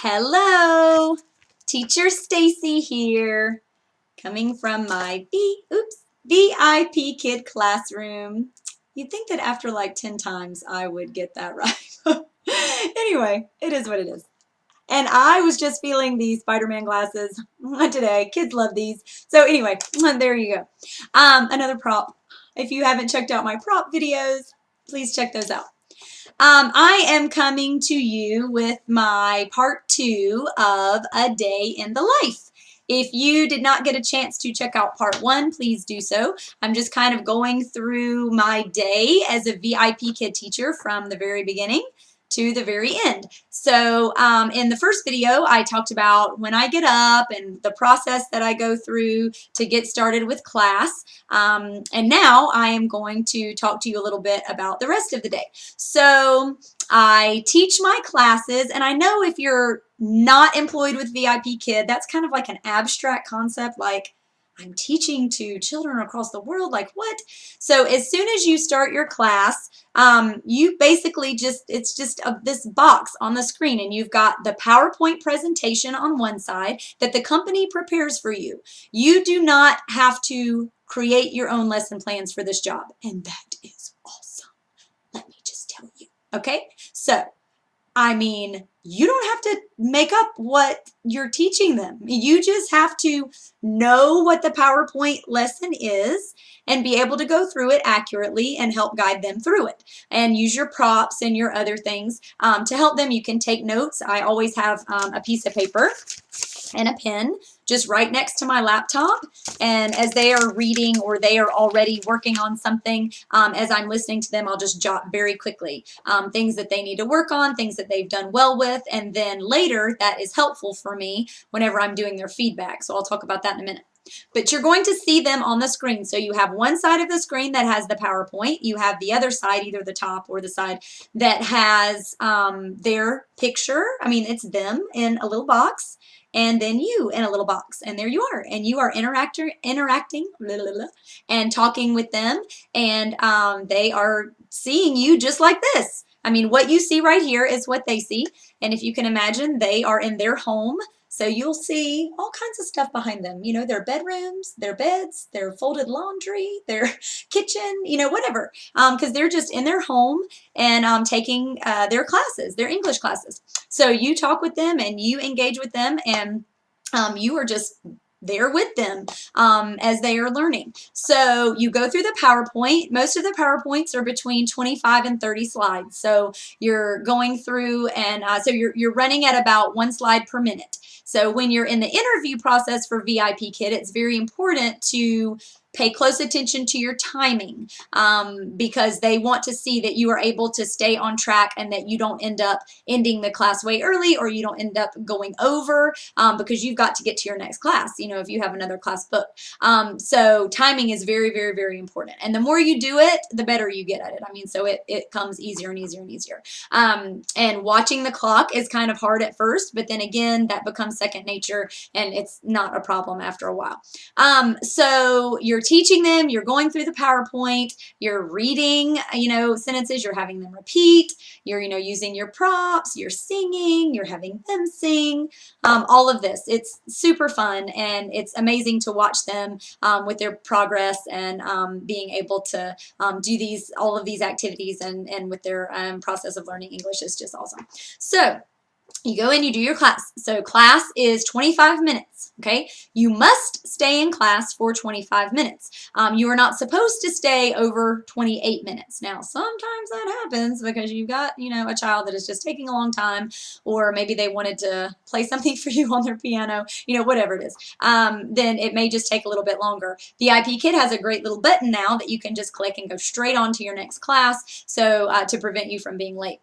Hello, Teacher Stacy here, coming from my VIPKid classroom. You'd think that after like 10 times I would get that right. Anyway, it is what it is. And I was just feeling these Spider-Man glasses today. Kids love these. So anyway, there you go. Another prop. If you haven't checked out my prop videos, please check those out. I am coming to you with my part 2 of A Day in the Life. If you did not get a chance to check out part 1, please do so. I'm just kind of going through my day as a VIPKid teacher from the very beginning to the very end. So in the first video, I talked about when I get up and the process that I go through to get started with class. And now I am going to talk to you a little bit about the rest of the day. So I teach my classes, and I know if you're not employed with VIPKid, that's kind of like an abstract concept, like I'm teaching to children across the world, like what? So as soon as you start your class, you basically it's just this box on the screen, and you've got the PowerPoint presentation on one side that the company prepares for you. You do not have to create your own lesson plans for this job, and that is awesome. Let me just tell you, okay? So, I mean, you don't have to make up what you're teaching them. You just have to know what the PowerPoint lesson is and be able to go through it accurately and help guide them through it. And use your props and your other things to help them. You can take notes. I always have a piece of paper and a pen just right next to my laptop, and as they are reading or they are already working on something, as I'm listening to them, I'll just jot very quickly things that they need to work on, things that they've done well with, and then later that is helpful for me whenever I'm doing their feedback. So I'll talk about that in a minute. But you're going to see them on the screen. So you have one side of the screen that has the PowerPoint. You have the other side, either the top or the side that has their picture. I mean, it's them in a little box, and then you in a little box, and there you are, and you are interacting and talking with them, and they are seeing you just like this. I mean, what you see right here is what they see, and if you can imagine, they are in their home, so you'll see all kinds of stuff behind them, you know, their bedrooms, their beds, their folded laundry, their kitchen, you know, whatever, because they're just in their home and taking their classes, their English classes. So you talk with them and you engage with them, and you are just there with them as they are learning. So you go through the PowerPoint. Most of the PowerPoints are between 25 and 30 slides. So you're going through, and so you're running at about 1 slide per minute. So when you're in the interview process for VIPKid, it's very important to pay close attention to your timing because they want to see that you are able to stay on track and that you don't end up ending the class way early, or you don't end up going over because you've got to get to your next class, you know, if you have another class booked. So timing is very, very, very important. And the more you do it, the better you get at it. I mean, so it comes easier and easier and easier. And watching the clock is kind of hard at first, but then again, that becomes second nature, and it's not a problem after a while. So you're teaching them, you're going through the PowerPoint, you're reading, you know, sentences, you're having them repeat, you're, you know, using your props, you're singing, you're having them sing, all of this. It's super fun, and it's amazing to watch them with their progress and being able to do all of these activities and with their process of learning English is just awesome. So you go in, you do your class. So class is 25 minutes, okay? You must stay in class for 25 minutes. You are not supposed to stay over 28 minutes. Now, sometimes that happens because you've got, you know, a child that is just taking a long time, or maybe they wanted to play something for you on their piano, you know, whatever it is. Then it may just take a little bit longer. The VIPKid has a great little button now that you can just click and go straight on to your next class, so to prevent you from being late.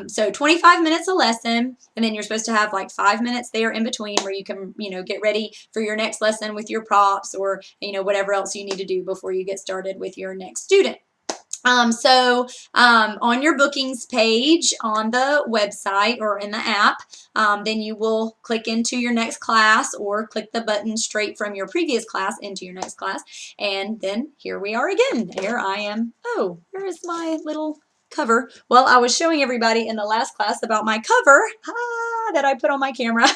So 25 minutes a lesson. And then you're supposed to have like 5 minutes there in between where you can, you know, get ready for your next lesson with your props, or, you know, whatever else you need to do before you get started with your next student. On your bookings page on the website or in the app, then you will click into your next class, or click the button straight from your previous class into your next class. And then here we are again. Here I am. Oh, where is my little cover. Well, I was showing everybody in the last class about my cover that I put on my camera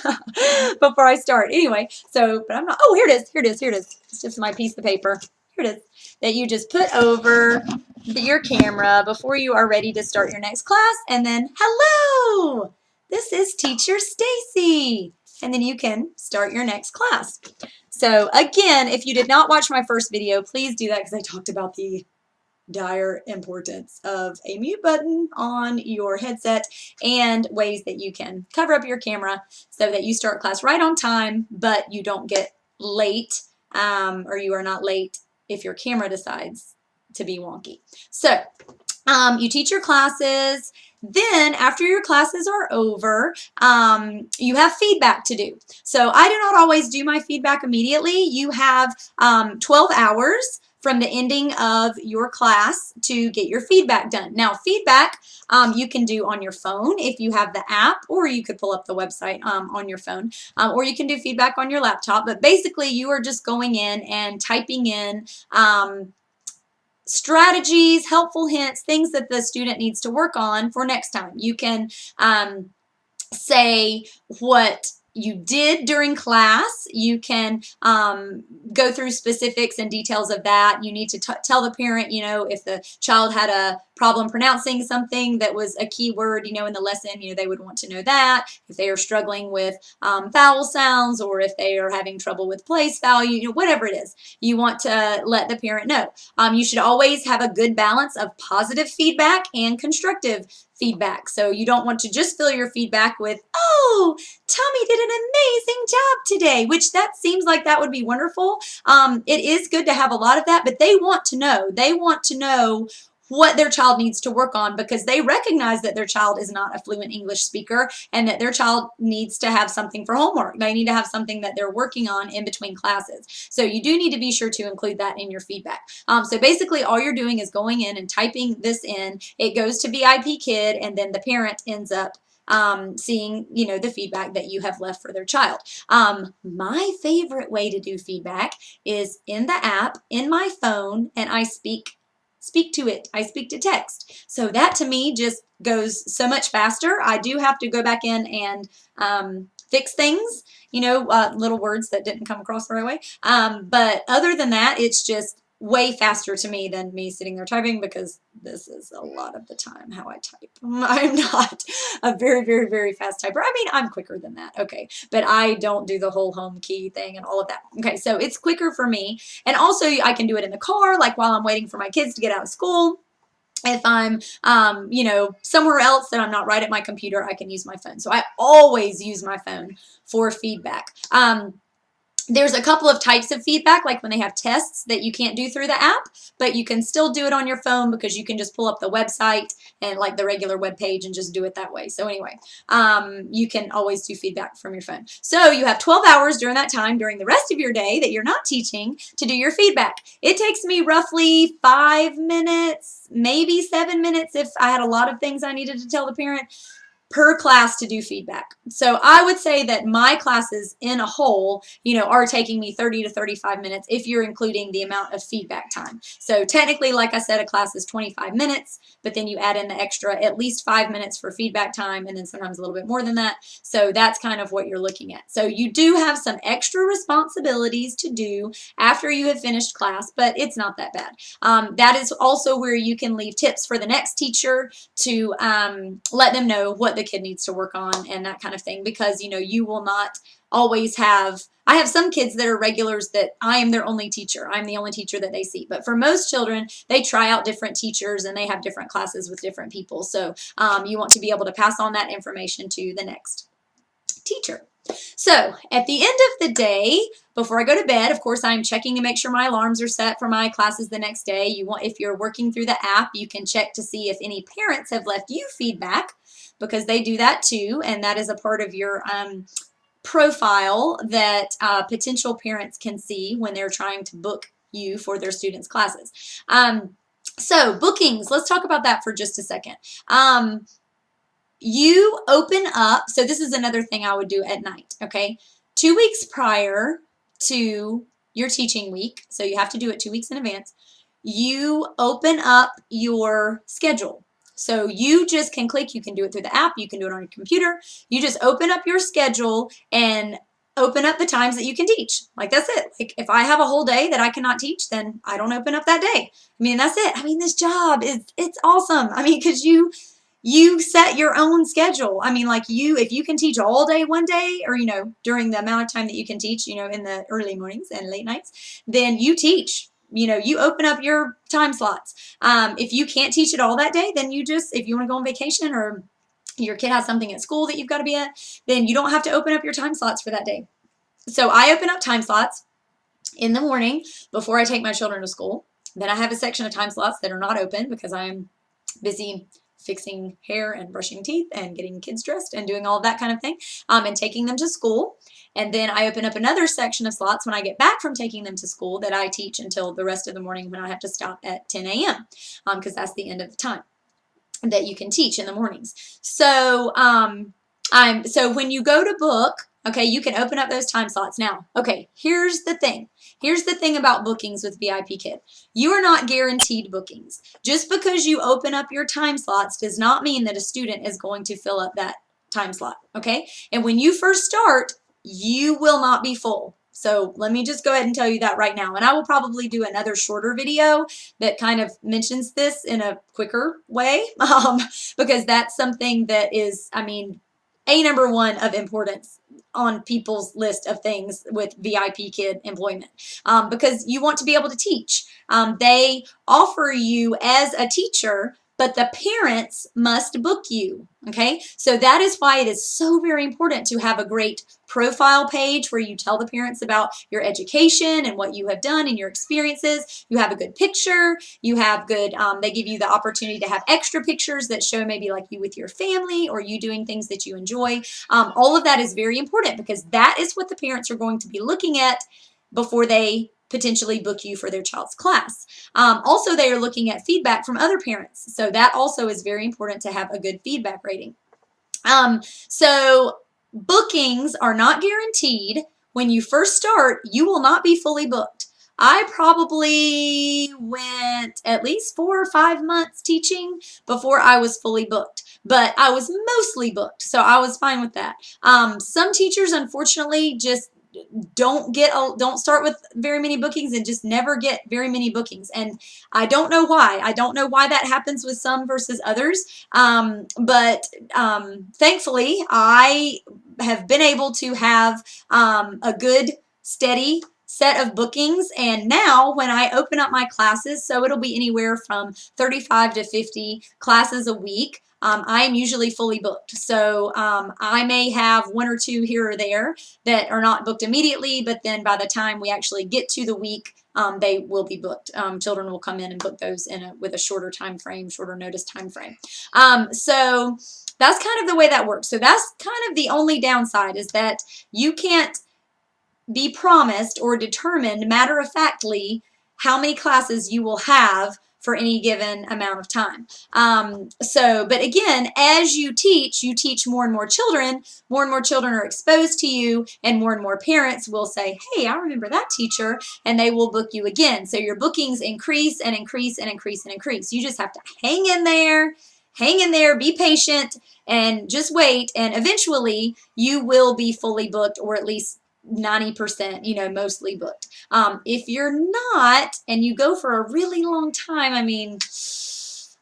before I start. Anyway, so, but I'm not, oh, here it is, here it is, here it is. It's just my piece of paper. Here it is, that you just put over your camera before you are ready to start your next class. And then, hello, this is Teacher Stacy. And then you can start your next class. So again, if you did not watch my first video, please do that because I talked about the dire importance of a mute button on your headset and ways that you can cover up your camera so that you start class right on time, but you don't get late, or you are not late if your camera decides to be wonky. So you teach your classes. Then after your classes are over, you have feedback to do. So I do not always do my feedback immediately. You have 12 hours from the ending of your class to get your feedback done. Now, feedback you can do on your phone if you have the app, or you could pull up the website on your phone, or you can do feedback on your laptop. But basically, you are just going in and typing in strategies, helpful hints, things that the student needs to work on for next time. You can say what you did during class. You can go through specifics and details of that. You need to tell the parent, you know, if the child had a problem pronouncing something that was a key word, you know, in the lesson, you know, they would want to know that. If they are struggling with vowel sounds, or if they are having trouble with place value, you know, whatever it is, you want to let the parent know. You should always have a good balance of positive feedback and constructive feedback. So you don't want to just fill your feedback with, oh, Tommy did an amazing job today, which that seems like that would be wonderful. It is good to have a lot of that, but they want to know. They want to know what their child needs to work on, because they recognize that their child is not a fluent English speaker and that their child needs to have something for homework. They need to have something that they're working on in between classes. So you do need to be sure to include that in your feedback. So basically all you're doing is going in and typing this in. It goes to VIPKid, and then the parent ends up seeing, you know, the feedback that you have left for their child. My favorite way to do feedback is in the app, in my phone, and I speak to it. I speak to text. So that to me just goes so much faster. I do have to go back in and fix things, you know, little words that didn't come across the right way. But other than that, it's just way faster to me than me sitting there typing, because this is a lot of the time how I type. I'm not a very, very, very fast typer. I mean, I'm quicker than that, okay, but I don't do the whole home key thing and all of that. Okay, so it's quicker for me. And also I can do it in the car, like while I'm waiting for my kids to get out of school. If I'm, you know, somewhere else that I'm not right at my computer, I can use my phone. So I always use my phone for feedback. There's a couple of types of feedback, like when they have tests that you can't do through the app, but you can still do it on your phone, because you can just pull up the website and like the regular web page and just do it that way. So anyway, you can always do feedback from your phone. So you have 12 hours during that time, during the rest of your day that you're not teaching, to do your feedback. It takes me roughly 5 minutes, maybe 7 minutes if I had a lot of things I needed to tell the parent, per class to do feedback. So I would say that my classes in a whole, you know, are taking me 30 to 35 minutes if you're including the amount of feedback time. So technically, like I said, a class is 25 minutes, but then you add in the extra at least 5 minutes for feedback time, and then sometimes a little bit more than that. So that's kind of what you're looking at. So you do have some extra responsibilities to do after you have finished class, but it's not that bad. That is also where you can leave tips for the next teacher to let them know what the kid needs to work on and that kind of thing, because, you know, you will not always have, I have some kids that are regulars that I am their only teacher. I'm the only teacher that they see. But for most children, they try out different teachers and they have different classes with different people. So you want to be able to pass on that information to the next teacher. So at the end of the day, before I go to bed, of course, I'm checking to make sure my alarms are set for my classes the next day. You want, if you're working through the app, you can check to see if any parents have left you feedback, because they do that too, and that is a part of your profile that potential parents can see when they're trying to book you for their students' classes. So bookings, let's talk about that for just a second. You open up, so this is another thing I would do at night, okay? 2 weeks prior to your teaching week, so you have to do it 2 weeks in advance, you open up your schedule. So you just can click, you can do it through the app, you can do it on your computer. You just open up your schedule and open up the times that you can teach. Like, that's it. Like, if I have a whole day that I cannot teach, then I don't open up that day. I mean, that's it. I mean, this job it's awesome. I mean, because you set your own schedule. I mean, like, if you can teach all day one day, or, during the amount of time that you can teach, in the early mornings and late nights, then you teach. You open up your time slots. If you can't teach it all that day, then if you want to go on vacation, or your kid has something at school that you've got to be at, then you don't have to open up your time slots for that day. So I open up time slots in the morning before I take my children to school. Then I have a section of time slots that are not open because I'm busy fixing hair and brushing teeth and getting kids dressed and doing all of that kind of thing, and taking them to school. And then I open up another section of slots when I get back from taking them to school that I teach until the rest of the morning when I have to stop at 10 a.m. Because that's the end of the time that you can teach in the mornings. So so when you go to book, okay, you can open up those time slots. Now, okay, here's the thing. Here's the thing about bookings with VIPKid. You are not guaranteed bookings. Just because you open up your time slots does not mean that a student is going to fill up that time slot, okay? And when you first start, you will not be full. So let me just go ahead and tell you that right now. And I will probably do another shorter video that kind of mentions this in a quicker way, because that's something that is, I mean, number one of importance on people's list of things with VIPKid employment, because you want to be able to teach. They offer you as a teacher, but the parents must book you, okay? So that is why it is so very important to have a great profile page where you tell the parents about your education and what you have done and your experiences. You have a good picture. You have good, they give you the opportunity to have extra pictures that show maybe like you with your family or you doing things that you enjoy. All of that is very important because that is what the parents are going to be looking at before they potentially book you for their child's class. Also, they are looking at feedback from other parents. So that also is very important to have a good feedback rating. So bookings are not guaranteed. When you first start, you will not be fully booked. I probably went at least 4 or 5 months teaching before I was fully booked, but I was mostly booked, so I was fine with that. Some teachers, unfortunately, just don't start with very many bookings and just never get very many bookings, and I don't know why. I don't know why that happens with some versus others, but thankfully I have been able to have a good steady set of bookings, and now when I open up my classes, so it'll be anywhere from 35 to 50 classes a week, I am usually fully booked. So I may have 1 or 2 here or there that are not booked immediately, but then by the time we actually get to the week, they will be booked. Children will come in and book those with a shorter time frame, shorter notice time frame. So that's kind of the way that works. So that's kind of the only downside, is that you can't be promised or determined matter-of-factly how many classes you will have for any given amount of time. But again, as you teach more and more children are exposed to you, and more parents will say, hey, I remember that teacher, and they will book you again. So your bookings increase and increase and increase and increase. You just have to hang in there, be patient, and just wait, and eventually you will be fully booked, or at least 90%, mostly booked. If you're not, and you go for a really long time, I mean,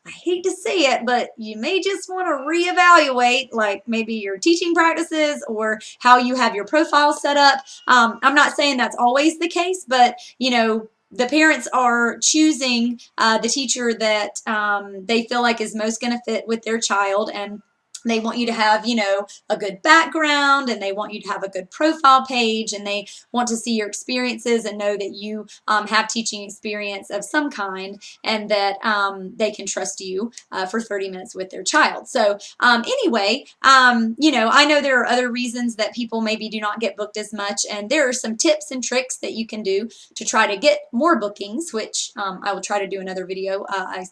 I hate to say it, but you may just want to reevaluate, like maybe your teaching practices or how you have your profile set up. I'm not saying that's always the case, but the parents are choosing the teacher that they feel like is most going to fit with their child, and they want you to have, a good background, and they want you to have a good profile page, and they want to see your experiences and know that you have teaching experience of some kind, and that they can trust you for 30 minutes with their child. So anyway, I know there are other reasons that people maybe do not get booked as much, and there are some tips and tricks that you can do to try to get more bookings, which I will try to do another video,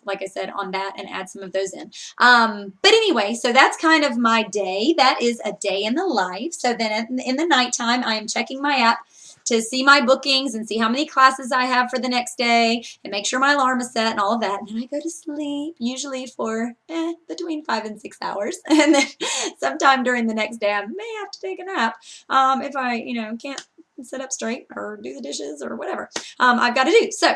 like I said, on that, and add some of those in. But anyway, so that's kind of my day. That is a day in the life. So then in the nighttime, I am checking my app to see my bookings and see how many classes I have for the next day and make sure my alarm is set and all of that. And then I go to sleep, usually for between 5 and 6 hours. And then sometime during the next day, I may have to take a nap if I, can't sit up straight or do the dishes or whatever I've got to do. So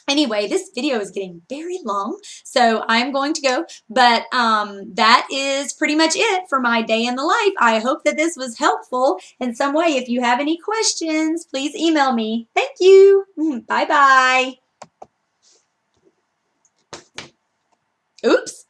anyway, this video is getting very long, so I'm going to go, but that is pretty much it for my day in the life. I hope that this was helpful in some way. If you have any questions, please email me. Thank you. Bye-bye. Oops.